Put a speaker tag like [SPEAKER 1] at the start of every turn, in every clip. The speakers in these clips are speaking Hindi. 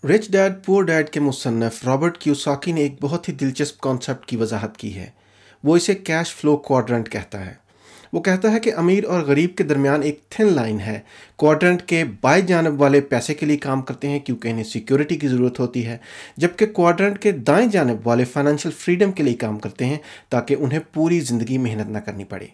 [SPEAKER 1] रिच डैड पुअर डैड के मुसन्निफ रॉबर्ट कियोसाकी ने एक बहुत ही दिलचस्प कॉन्सेप्ट की वजाहत की है। वो इसे कैश फ्लो क्वाड्रेंट कहता है। वो कहता है कि अमीर और गरीब के दरमियान एक थिन लाइन है। क्वाड्रेंट के बाएं जानब वाले पैसे के लिए काम करते हैं क्योंकि इन्हें सिक्योरिटी की ज़रूरत होती है, जबकि क्वाड्रेंट के दाएं जानब वाले फाइनेंशियल फ्रीडम के लिए काम करते हैं ताकि उन्हें पूरी ज़िंदगी मेहनत न करनी पड़े।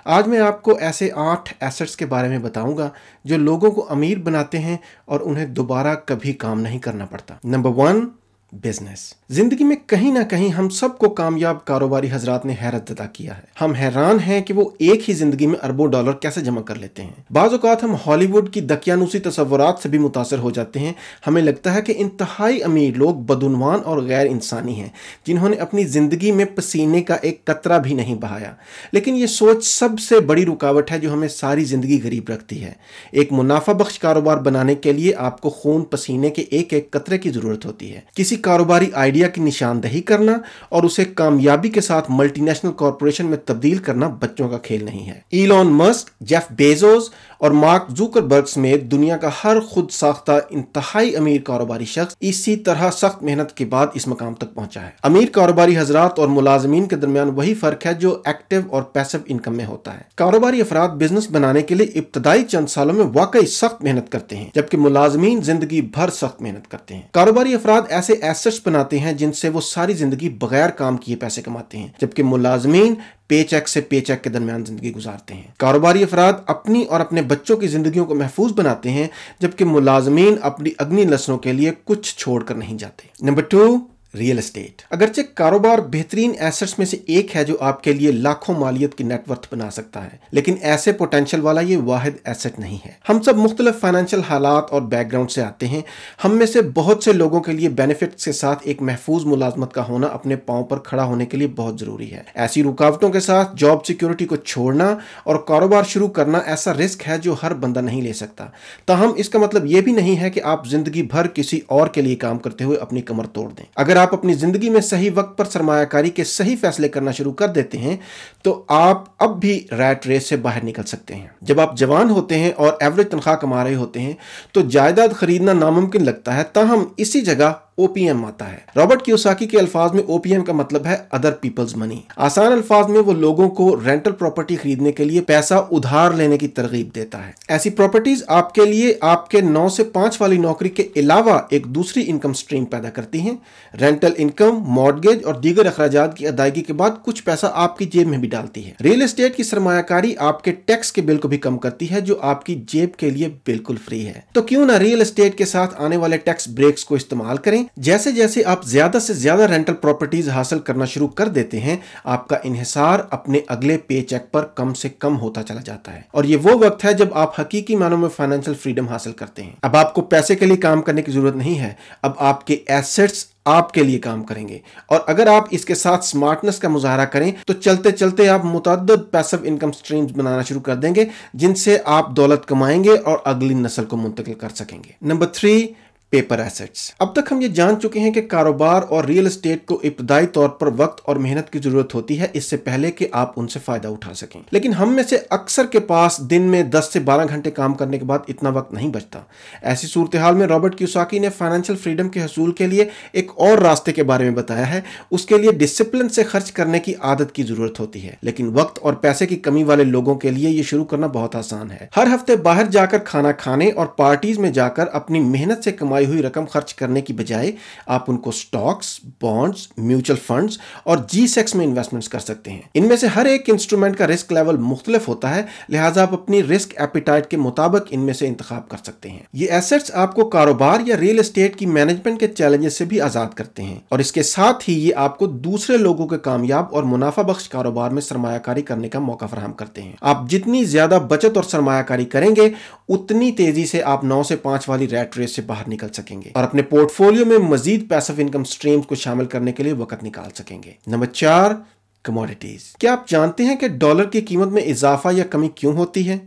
[SPEAKER 1] आज मैं आपको ऐसे 8 एसेट्स के बारे में बताऊंगा जो लोगों को अमीर बनाते हैं और उन्हें दोबारा कभी काम नहीं करना पड़ता। Number 1, business. जिंदगी में कहीं ना कहीं हम सबको कामयाब कारोबारी हजरात ने हैरत अदा किया है। हम हैरान हैं कि वो एक ही जिंदगी में अरबों डॉलर कैसे जमा कर लेते हैं। बाज़ औक़ात हम हॉलीवुड की दकियानूसी तस्वुरात से भी मुतासर हो जाते हैं। हमें लगता है कि इंतहाई अमीर लोग बदउनवान और गैर इंसानी हैं, जिन्होंने अपनी जिंदगी में पसीने का एक कतरा भी नहीं बहाया। लेकिन ये सोच सबसे बड़ी रुकावट है जो हमें सारी जिंदगी गरीब रखती है। एक मुनाफा बख्श कारोबार बनाने के लिए आपको खून पसीने के एक एक कतरे की जरूरत होती है। किसी कारोबारी आइडिया की निशानदही करना और उसे कामयाबी के साथ मल्टीनेशनल कॉरपोरेशन में तब्दील करना बच्चों का खेल नहीं है। इलॉन मस्क, जेफ बेजोस और मार्क जुकरबर्ग समेत दुनिया का हर खुद साख्ता इंतहाई अमीर कारोबारी शख्स इसी तरह सख्त मेहनत के बाद इस मकाम तक पहुंचा है। अमीर कारोबारी हजरात और मुलाजमीन के दरमियान वही फर्क है जो एक्टिव और पैसिव इनकम में होता है। कारोबारी अफराद बिजनेस बनाने के लिए इब्तदाई चंद सालों में वाकई सख्त मेहनत करते हैं, जबकि मुलाजमीन जिंदगी भर सख्त मेहनत करते हैं। कारोबारी अफराद ऐसे एसेट्स बनाते हैं जिनसे वो सारी जिंदगी बगैर काम किए पैसे कमाते हैं, जबकि मुलाजमीन पेचेक से पेचेक के दरमियान जिंदगी गुजारते हैं। कारोबारी अफराद अपनी और अपने बच्चों की जिंदगियों को महफूज बनाते हैं, जबकि मुलाजमीन अपनी अगली नस्लों के लिए कुछ छोड़कर नहीं जाते। Number 2, real estate. अगरचे कारोबार बेहतरीन एसेट्स में से एक है जो आपके लिए लाखों मालियत की नेटवर्थ बना सकता है, लेकिन ऐसे पोटेंशियल वाला ये वाहिद एसेट नहीं है। हम सब मुख्तलिफ फाइनेंशियल हालात और बैकग्राउंड से आते हैं। हम में से बहुत से लोगों के लिए बेनिफिट्स के साथ एक महफूज मुलाजमत का होना अपने पांव पर खड़ा होने के लिए बहुत जरूरी है। ऐसी रुकावटों के साथ जॉब सिक्योरिटी को छोड़ना और कारोबार शुरू करना ऐसा रिस्क है जो हर बंदा नहीं ले सकता। ताहम इसका मतलब यह भी नहीं है कि आप जिंदगी भर किसी और के लिए काम करते हुए अपनी कमर तोड़ दें। अगर आप अपनी जिंदगी में सही वक्त पर सरमायाकारी के सही फैसले करना शुरू कर देते हैं तो आप अब भी रैट रेस से बाहर निकल सकते हैं। जब आप जवान होते हैं और एवरेज तनख्वाह कमा रहे होते हैं तो जायदाद खरीदना नामुमकिन लगता है, ताहम इसी जगह ओपीएम आता है। रॉबर्ट कियोसाकी के अल्फाज में ओपीएम का मतलब है अदर पीपल्स मनी। आसान अल्फाज में वो लोगों को रेंटल प्रॉपर्टी खरीदने के लिए पैसा उधार लेने की तरगीब देता है। ऐसी प्रॉपर्टीज आपके लिए आपके 9 से 5 वाली नौकरी के अलावा एक दूसरी इनकम स्ट्रीम पैदा करती हैं। रेंटल इनकम, मॉर्गेज और दीगर अखराजात की अदायगी के बाद कुछ पैसा आपकी जेब में भी डालती है। रियल एस्टेट की सरमायाकारी आपके टैक्स के बिल को भी कम करती है, जो आपकी जेब के लिए बिल्कुल फ्री है। तो क्यों ना रियल एस्टेट के साथ आने वाले टैक्स ब्रेक्स को इस्तेमाल करें। जैसे जैसे आप ज्यादा से ज्यादा रेंटल प्रॉपर्टीज हासिल करना शुरू कर देते हैं, आपका इन्हिसार अपने अगले पे चेक पर कम से कम होता चला जाता है, और ये वो वक्त है जब आप हकीकी मानों में फाइनेंशियल फ्रीडम हासिल करते हैं। अब आपको पैसे के लिए काम करने की जरूरत नहीं है, अब आपके एसेट्स आपके लिए काम करेंगे। और अगर आप इसके साथ स्मार्टनेस का मुजाहरा करें तो चलते चलते आप मुतअद्दिद पैसिव इनकम स्ट्रीम्स बनाना शुरू कर देंगे, जिनसे आप दौलत कमाएंगे और अगली नस्ल को मुंतकिल कर सकेंगे। Number 3, paper assets. अब तक हम ये जान चुके हैं कि कारोबार और रियल एस्टेट को इब्तदाई तौर पर वक्त और मेहनत की जरूरत होती है, इससे पहले कि आप उनसे फायदा उठा सकें। लेकिन हम में से अक्सर के पास दिन में 10 से 12 घंटे काम करने के बाद इतना वक्त नहीं बचता। ऐसी सूरत हाल में रॉबर्ट कियोसाकी ने फाइनेंशियल फ्रीडम के हसूल के लिए एक और रास्ते के बारे में बताया है। उसके लिए डिसिप्लिन से खर्च करने की आदत की जरूरत होती है, लेकिन वक्त और पैसे की कमी वाले लोगों के लिए ये शुरू करना बहुत आसान है। हर हफ्ते बाहर जाकर खाना खाने और पार्टीज में जाकर अपनी मेहनत से कमाई हुई रकम खर्च करने की बजाय आप उनको स्टॉक्स, बॉन्ड्स, म्यूचुअल फंड्स और जी-सेक्स में इन्वेस्टमेंट्स कर सकते हैं। इनमें से हर एक इंस्ट्रूमेंट का रिस्क लेवल मुख्तलिफ होता है, लिहाजा आप अपनी रिस्क एपिटाइट के मुताबिक इनमें से इंतखाब कर सकते हैं। ये एसेट्स आपको कारोबार या रियल एस्टेट की मैनेजमेंट के चैलेंजेस से भी आजाद करते हैं, और इसके साथ ही ये आपको दूसरे लोगों के कामयाब और मुनाफा बख्श कारोबार में सरमायाकारी करने का मौका फराहम करते हैं। आप जितनी ज्यादा बचत और सरमायाकारी करेंगे, उतनी तेजी से आप 9 से 5 वाली रैट रेस से बाहर निकल सकेंगे और अपने पोर्टफोलियो में मजीद पैसिव इनकम स्ट्रीम्स को शामिल करने के लिए वक्त निकाल सकेंगे। Number 4, commodities. क्या आप जानते हैं कि डॉलर की कीमत में इजाफा या कमी क्यों होती है?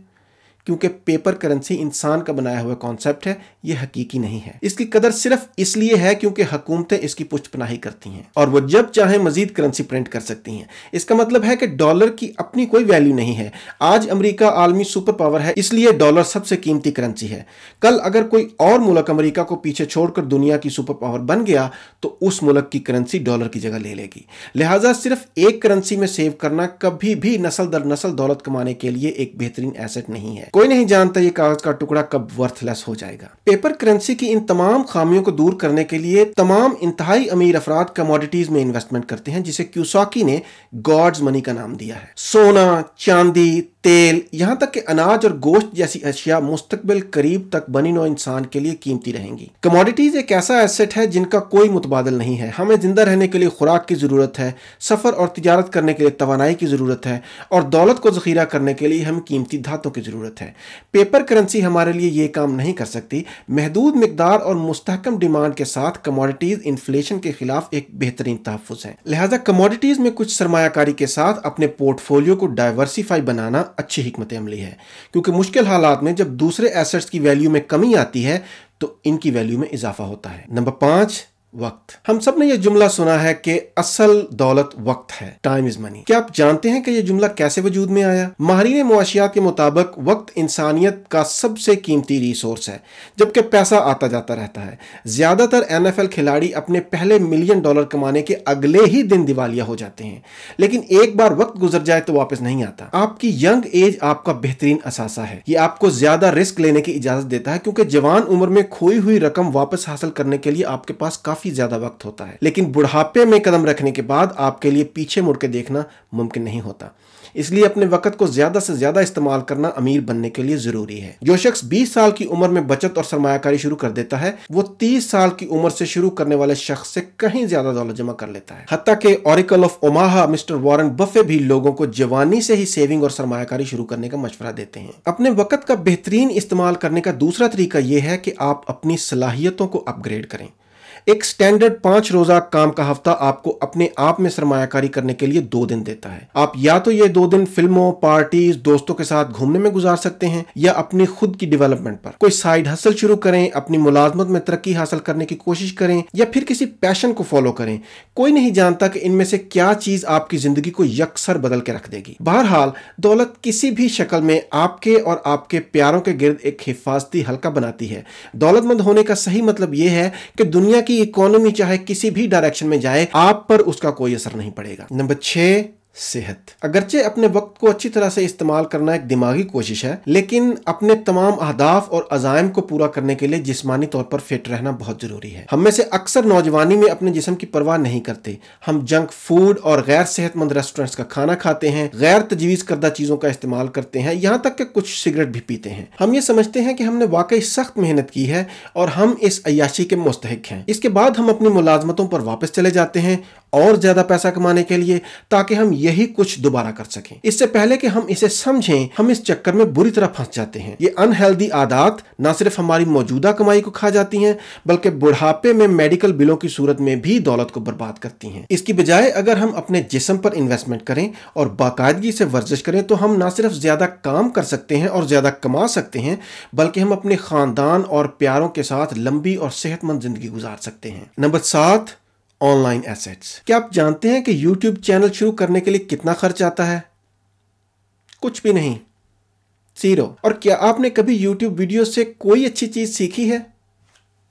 [SPEAKER 1] क्योंकि पेपर करेंसी इंसान का बनाया हुआ कॉन्सेप्ट है, यह हकीकी नहीं है। इसकी कदर सिर्फ इसलिए है क्योंकि हुकूमतें इसकी पुष्टपनाही करती हैं और वो जब चाहे मजीद करेंसी प्रिंट कर सकती हैं। इसका मतलब है कि डॉलर की अपनी कोई वैल्यू नहीं है। आज अमेरिका आलमी सुपर पावर है, इसलिए डॉलर सबसे कीमती करेंसी है। कल अगर कोई और मुल्क अमेरिका को पीछे छोड़कर दुनिया की सुपर पावर बन गया तो उस मुल्क की करेंसी डॉलर की जगह ले लेगी। लिहाजा सिर्फ एक करेंसी में सेव करना कभी भी नस्ल दर नस्ल दौलत कमाने के लिए एक बेहतरीन एसेट नहीं है। कोई नहीं जानता ये कागज का टुकड़ा कब वर्थलेस हो जाएगा। पेपर करेंसी की इन तमाम खामियों को दूर करने के लिए तमाम इंतहाई अमीर अफराद कमोडिटीज में इन्वेस्टमेंट करते हैं, जिसे क्यूसाकी ने गॉड्स मनी का नाम दिया है। सोना, चांदी, तेल, यहां तक कि अनाज और गोश्त जैसी अशिया मुस्तकबिल करीब तक बनी नौ इंसान के लिए कीमती रहेंगी। कमोडिटीज एक ऐसा एसेट है जिनका कोई मुतबादल नहीं है। हमें जिंदा रहने के लिए खुराक की जरूरत है, सफर और तिजारत करने के लिए तवानाई की जरूरत है और दौलत को जखीरा करने के लिए हमें कीमती धातों की जरूरत है। पेपर करेंसी हमारे लिए यह काम नहीं कर सकती। महदूद मिकदार और मुस्तहकम डिमांड के साथ कमोडिटीज इन्फ्लेशन के खिलाफ एक बेहतरीन तहफ्फुज़ है। लिहाजा कमोडिटीज में कुछ सरमायाकारी के साथ अपने पोर्टफोलियो को डाइवर्सिफाई बनाना अच्छी हिकमत अमली है, क्योंकि मुश्किल हालात में जब दूसरे एसेट्स की वैल्यू में कमी आती है तो इनकी वैल्यू में इजाफा होता है। नंबर 5, वक्त। हम सब ने यह जुमला सुना है कि असल दौलत वक्त है, टाइम इज मनी। क्या आप जानते हैं कि यह जुमला कैसे वजूद में आया? माहिरीन मुआशियात के मुताबिक वक्त इंसानियत का सबसे कीमती रिसोर्स है, जबकि पैसा आता जाता रहता है। ज्यादातर NFL खिलाड़ी अपने पहले $1 मिलियन कमाने के अगले ही दिन दिवालिया हो जाते हैं, लेकिन एक बार वक्त गुजर जाए तो वापस नहीं आता। आपकी यंग एज आपका बेहतरीन असासा है। यह आपको ज्यादा रिस्क लेने की इजाजत देता है, क्योंकि जवान उम्र में खोई हुई रकम वापस हासिल करने के लिए आपके पास काफी ज्यादा वक्त होता है, लेकिन बुढ़ापे में कदम रखने के बाद आपके लिए पीछे मुड़ के देखना मुमकिन नहीं होता। इसलिए अपने वक्त को ज्यादा से ज्यादा इस्तेमाल करना अमीर बनने के लिए जरूरी है। जो शख्स 20 साल की उम्र में बचत और सरमायाकारी शुरू कर देता है, वो 30 साल की उम्र से शुरू करने वाले शख्स से कहीं ज्यादा दौलत जमा कर लेता है। हत्ता कि oracle of Omaha mister Warren Buffett भी लोगों को जवानी से ही सेविंग और सरमायाकारी शुरू करने का मशवरा देते हैं। अपने वक्त का बेहतरीन इस्तेमाल करने का दूसरा तरीका यह है कि आप अपनी सलाहियतों को अपग्रेड करें। एक स्टैंडर्ड 5 रोजा काम का हफ्ता आपको अपने आप में सरमायाकारी करने के लिए 2 दिन देता है। आप या तो ये 2 दिन फिल्मों, पार्टीज, दोस्तों के साथ घूमने में गुजार सकते हैं, या अपनी खुद की डेवलपमेंट पर कोई साइड हसल शुरू करें, अपनी मुलाजमत में तरक्की हासिल करने की कोशिश करें, या फिर किसी पैशन को फॉलो करें। कोई नहीं जानता कि इनमें से क्या चीज आपकी जिंदगी को यकसर बदल के रख देगी। बहरहाल दौलत किसी भी शक्ल में आपके और आपके प्यारों के गिर्द एक हिफाजती हल्का बनाती है। दौलतमंद होने का सही मतलब यह है कि दुनिया की इकोनॉमी चाहे किसी भी डायरेक्शन में जाए, आप पर उसका कोई असर नहीं पड़ेगा। नंबर 6, सेहत। अगरचे अपने वक्त को अच्छी तरह से इस्तेमाल करना एक दिमागी कोशिश है, लेकिन अपने तमाम अहदाफ और अज़ाइम को पूरा करने के लिए जिस्मानी तौर पर फिट रहना बहुत जरूरी है। हम में से अक्सर नौजवानी में अपने जिस्म की परवाह नहीं करते। हम जंक फूड और गैर सेहतमंद रेस्टोरेंट्स का खाना खाते हैं, गैर तजवीज़ करदा चीजों का इस्तेमाल करते हैं, यहाँ तक कि कुछ सिगरेट भी पीते हैं। हम ये समझते हैं कि हमने वाकई सख्त मेहनत की है और हम इस अय्याशी के मुस्तहिक हैं। इसके बाद हम अपनी मुलाजमतों पर वापस चले जाते हैं और ज्यादा पैसा कमाने के लिए, ताकि हम यही कुछ दोबारा कर सकें। इससे पहले कि हम इसे समझें, हम इस चक्कर में बुरी तरह फंस जाते हैं। ये अनहेल्दी आदत न सिर्फ हमारी मौजूदा कमाई को खा जाती हैं, बल्कि बुढ़ापे में मेडिकल बिलों की सूरत में भी दौलत को बर्बाद करती हैं। इसकी बजाय अगर हम अपने जिस्म पर इन्वेस्टमेंट करें और बाकायदगी से वर्जिश करें, तो हम न सिर्फ ज्यादा काम कर सकते हैं और ज्यादा कमा सकते हैं, बल्कि हम अपने खानदान और प्यारों के साथ लंबी और सेहतमंद जिंदगी गुजार सकते हैं। Number 7, online assets. क्या आप जानते हैं कि YouTube चैनल शुरू करने के लिए कितना खर्च आता है? कुछ भी नहीं, 0। और क्या आपने कभी YouTube वीडियो से कोई अच्छी चीज सीखी है?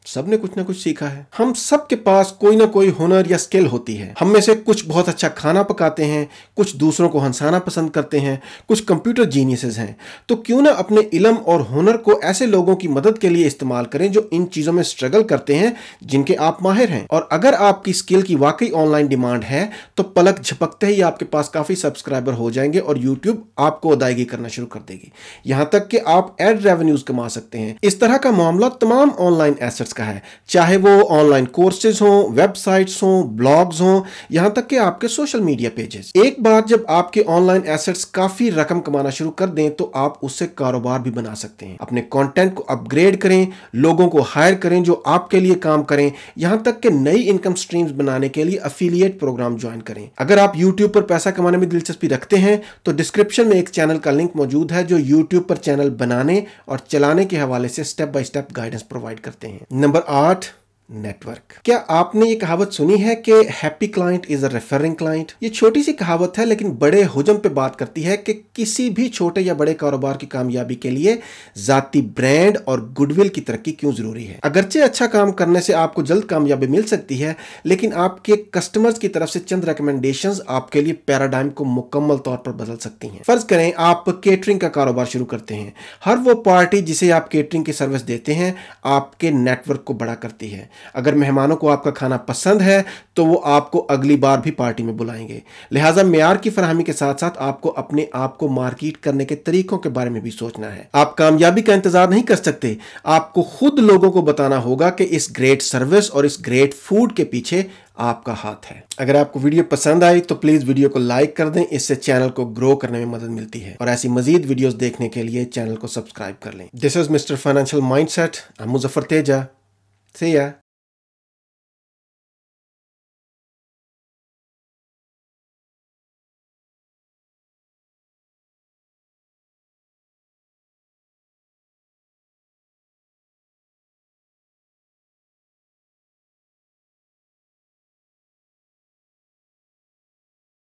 [SPEAKER 1] सबने कुछ ना कुछ सीखा है। हम सब के पास कोई ना कोई हुनर या स्किल होती है। हम में से कुछ बहुत अच्छा खाना पकाते हैं, कुछ दूसरों को हंसाना पसंद करते हैं, कुछ कंप्यूटर जीनियसेस हैं। तो क्यों ना अपने इल्म और हुनर को ऐसे लोगों की मदद के लिए इस्तेमाल करें जो इन चीजों में स्ट्रगल करते हैं, जिनके आप माहिर हैं। और अगर आपकी स्किल की वाकई ऑनलाइन डिमांड है, तो पलक झपकते ही आपके पास काफी सब्सक्राइबर हो जाएंगे और यूट्यूब आपको अदायगी करना शुरू कर देगी। यहां तक कि आप एड रेवेन्यूज कमा सकते हैं। इस तरह का मामला तमाम ऑनलाइन एसेट्स एसेट्स का है, चाहे वो ऑनलाइन कोर्सेज हों, वेबसाइट्स हों, ब्लॉग्स हों, यहां तक कि आपके सोशल मीडिया पेजेस। एक बार जब आपके ऑनलाइन एसेट्स काफी रकम कमाना शुरू कर दें तो आप उससे कारोबार भी बना सकते हैं। अपने कंटेंट को अपग्रेड करें, लोगों को हायर करें जो आपके लिए काम करें, यहां तक कि नई इनकम स्ट्रीम्स बनाने के लिए एफिलिएट प्रोग्राम ज्वाइन करें। अगर आप YouTube पर पैसा कमाने में दिलचस्पी रखते हैं तो डिस्क्रिप्शन में एक चैनल का लिंक मौजूद है जो YouTube पर चैनल बनाने और चलाने के हवाले से step by step guidance provide करते हैं। Number 8, network. क्या आपने ये कहावत सुनी है कि happy client is a referring client? ये छोटी सी कहावत है लेकिन बड़े हुजम पे बात करती है कि किसी भी छोटे या बड़े कारोबार की कामयाबी के लिए जाती ब्रांड और गुडविल की तरक्की क्यों जरूरी है। अगरचे अच्छा काम करने से आपको जल्द कामयाबी मिल सकती है, लेकिन आपके कस्टमर्स की तरफ से चंद रिकमेंडेशंस आपके लिए पैराडाइम को मुकम्मल तौर पर बदल सकती हैं। फर्ज करें आप केटरिंग का कारोबार शुरू करते हैं। हर वो पार्टी जिसे आप केटरिंग की सर्विस देते हैं आपके नेटवर्क को बड़ा करती है। अगर मेहमानों को आपका खाना पसंद है तो वो आपको अगली बार भी पार्टी में बुलाएंगे। लिहाजा मेयार की फराहमी के साथ साथ आपको अपने आप को मार्केट करने के तरीकों के बारे में भी सोचना है। आप कामयाबी का इंतजार नहीं कर सकते, आपको खुद लोगों को बताना होगा कि इस ग्रेट सर्विस और इस ग्रेट फूड के पीछे आपका हाथ है। अगर आपको वीडियो पसंद आई तो प्लीज वीडियो को लाइक कर दें, इससे चैनल को ग्रो करने में मदद मिलती है और ऐसी मजीद वीडियोस देखने के लिए चैनल को सब्सक्राइब कर लें। This is mister financial mindset. I am Muzaffar Teja. See ya.